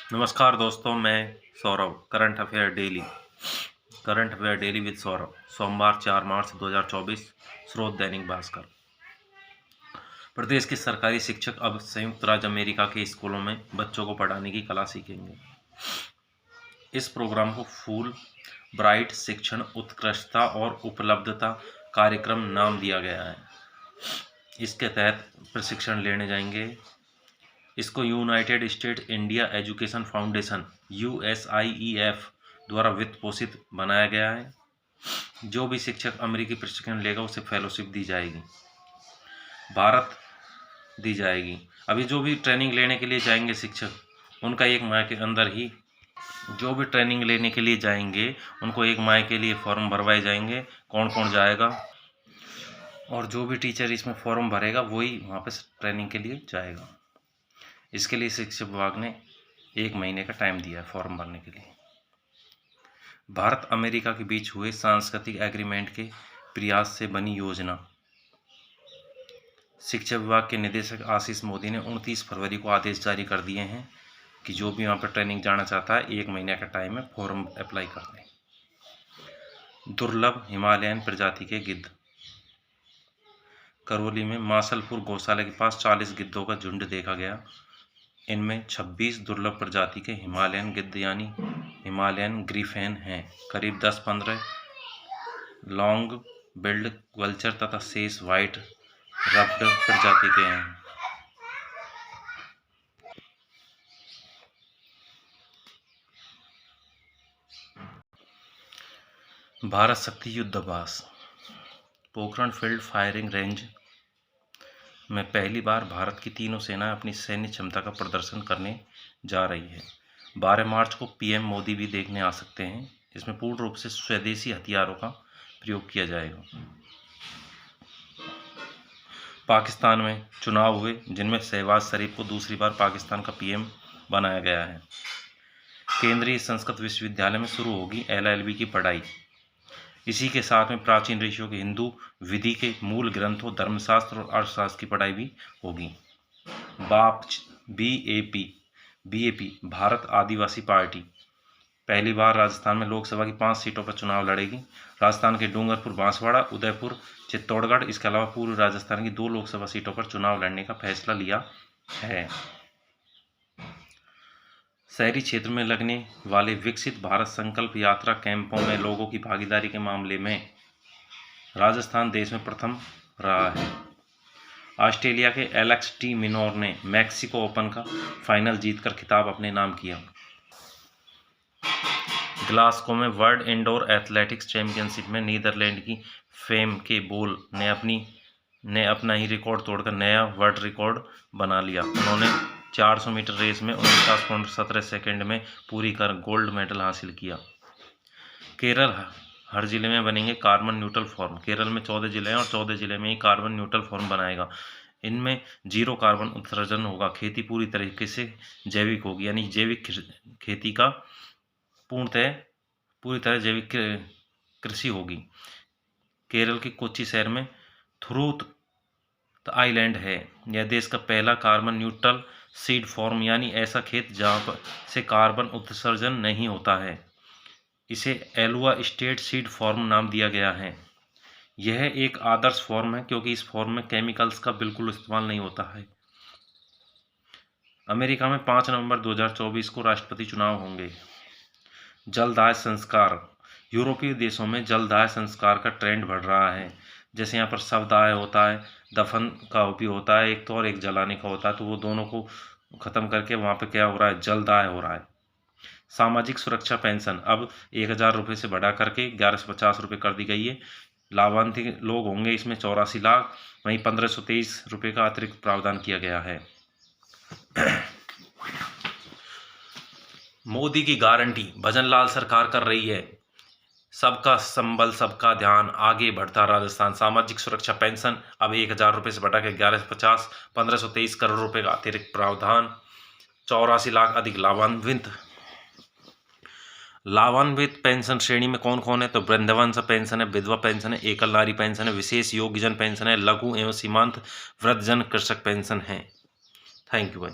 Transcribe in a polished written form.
नमस्कार दोस्तों, मैं Saurabh. Current affair daily with Saurabh. सोमवार 4 मार्च 2024। स्रोत दैनिक भास्कर। प्रदेश के सरकारी शिक्षक अब संयुक्त राज्य अमेरिका के स्कूलों में बच्चों को पढ़ाने की कला सीखेंगे। इस प्रोग्राम को फुल ब्राइट शिक्षण उत्कृष्टता और उपलब्धता कार्यक्रम नाम दिया गया है। इसके तहत प्रशिक्षण लेने जाएंगे। इसको United state India education foundation USIEF द्वारा वित्त पोषित बनाया गया है। जो भी शिक्षक अमेरिकी प्रशिक्षण लेगा उसे फेलोशिप दी जाएगी, भारत दी जाएगी। अभी जो भी ट्रेनिंग लेने के लिए जाएंगे शिक्षक, उनका एक माह के अंदर ही जो भी ट्रेनिंग लेने के लिए जाएंगे उनको एक माह के लिए फॉर्म भरवाए जाएंगे। कौन कौन जाएगा और जो भी टीचर इसमें फॉर्म भरेगा वही वहाँ पे ट्रेनिंग के लिए जाएगा। इसके लिए शिक्षा विभाग ने 1 महीने का टाइम दिया है फॉर्म भरने के लिए। भारत अमेरिका के बीच हुए सांस्कृतिक एग्रीमेंट के प्रयास से बनी योजना। शिक्षा विभाग के निदेशक आशीष मोदी ने 29 फरवरी को आदेश जारी कर दिए हैं कि जो भी वहाँ पर ट्रेनिंग जाना चाहता है 1 महीने का टाइम है, फॉर्म अप्लाई कर दें। दुर्लभ हिमालयन प्रजाति के गिद्ध। करौली में मासलपुर गौशाला के पास 40 गिद्धों का झुंड देखा गया। इनमें 26 दुर्लभ प्रजाति के हिमालयन गिद्ध यानी हिमालयन ग्रिफेन हैं। करीब 10-15 लॉन्ग बिल्ड वल्चर तथा शेष वाइट रफ्ड प्रजाति के हैं। भारत शक्ति युद्धाभ्यास। पोखरण फील्ड फायरिंग रेंज में पहली बार भारत की तीनों सेनाएं अपनी सैन्य क्षमता का प्रदर्शन करने जा रही है। 12 मार्च को PM मोदी भी देखने आ सकते हैं। इसमें पूर्ण रूप से स्वदेशी हथियारों का प्रयोग किया जाएगा। पाकिस्तान में चुनाव हुए जिनमें शहबाज शरीफ को दूसरी बार पाकिस्तान का PM बनाया गया है। केंद्रीय संस्कृत विश्वविद्यालय में शुरू होगी LLB की पढ़ाई। इसी के साथ में प्राचीन ऋषियों के हिंदू विधि के मूल ग्रंथों, धर्मशास्त्र और अर्थशास्त्र की पढ़ाई भी होगी। BAP भारत आदिवासी पार्टी पहली बार राजस्थान में लोकसभा की 5 सीटों पर चुनाव लड़ेगी। राजस्थान के डूंगरपुर, बांसवाड़ा, उदयपुर, चित्तौड़गढ़, इसके अलावा पूर्व राजस्थान की 2 लोकसभा सीटों पर चुनाव लड़ने का फैसला लिया है। शहरी क्षेत्र में लगने वाले विकसित भारत संकल्प यात्रा कैंपों में लोगों की भागीदारी के मामले में राजस्थान देश में प्रथम रहा है। ऑस्ट्रेलिया के एलेक्स टी मिनोर ने मैक्सिको ओपन का फाइनल जीतकर खिताब अपने नाम किया। ग्लासगो में वर्ल्ड इंडोर एथलेटिक्स चैंपियनशिप में नीदरलैंड की फेम के बोल ने अपना ही रिकॉर्ड तोड़कर नया वर्ल्ड रिकॉर्ड बना लिया। उन्होंने 400 मीटर रेस में 49.17 सेकंड में पूरी कर गोल्ड मेडल हासिल किया। केरल हर जिले में बनेंगे कार्बन न्यूट्रल फॉर्म। केरल में 14 जिले हैं और 14 जिले में ही कार्बन न्यूट्रल फॉर्म बनाएगा। इनमें 0 कार्बन उत्सर्जन होगा। खेती पूरी तरीके से जैविक होगी, यानी जैविक खेती का पूरी तरह जैविक कृषि होगी। केरल के कोच्चि शहर में थुरूत आइलैंड है। यह देश का पहला कार्बन न्यूट्रल सीड फॉर्म यानी ऐसा खेत जहाँ से कार्बन उत्सर्जन नहीं होता है। इसे एलुआ स्टेट सीड फॉर्म नाम दिया गया है। यह एक आदर्श फॉर्म है क्योंकि इस फॉर्म में केमिकल्स का बिल्कुल इस्तेमाल नहीं होता है। अमेरिका में 5 नवंबर 2024 को राष्ट्रपति चुनाव होंगे। जलदाह संस्कार। यूरोपीय देशों में जलदाह संस्कार का ट्रेंड बढ़ रहा है। जैसे यहाँ पर शवदाह होता है, दफन का उपयोग होता है एक तो, और एक जलाने का होता है, तो वो दोनों को ख़त्म करके वहाँ पे क्या हो रहा है, जलदाह हो रहा है। सामाजिक सुरक्षा पेंशन अब 1000 रुपये से बढ़ा करके 1150 रुपये कर दी गई है। लाभान्वित लोग होंगे इसमें 84 लाख। वहीं 1523 रुपये का अतिरिक्त प्रावधान किया गया है। मोदी की गारंटी भजनलाल सरकार कर रही है। सबका संबल सबका ध्यान, आगे बढ़ता राजस्थान। सामाजिक सुरक्षा पेंशन अब 1000 रुपये से बढ़ा के 1150, 1523 करोड़ रुपए का अतिरिक्त प्रावधान, 84 लाख अधिक लाभान्वित पेंशन श्रेणी में कौन कौन है, तो वृंदावन पेंशन है, विधवा पेंशन है, एकल नारी पेंशन है, विशेष योग्यजन पेंशन है, लघु एवं सीमांत वृद्धजन कृषक पेंशन है। थैंक यू भाई।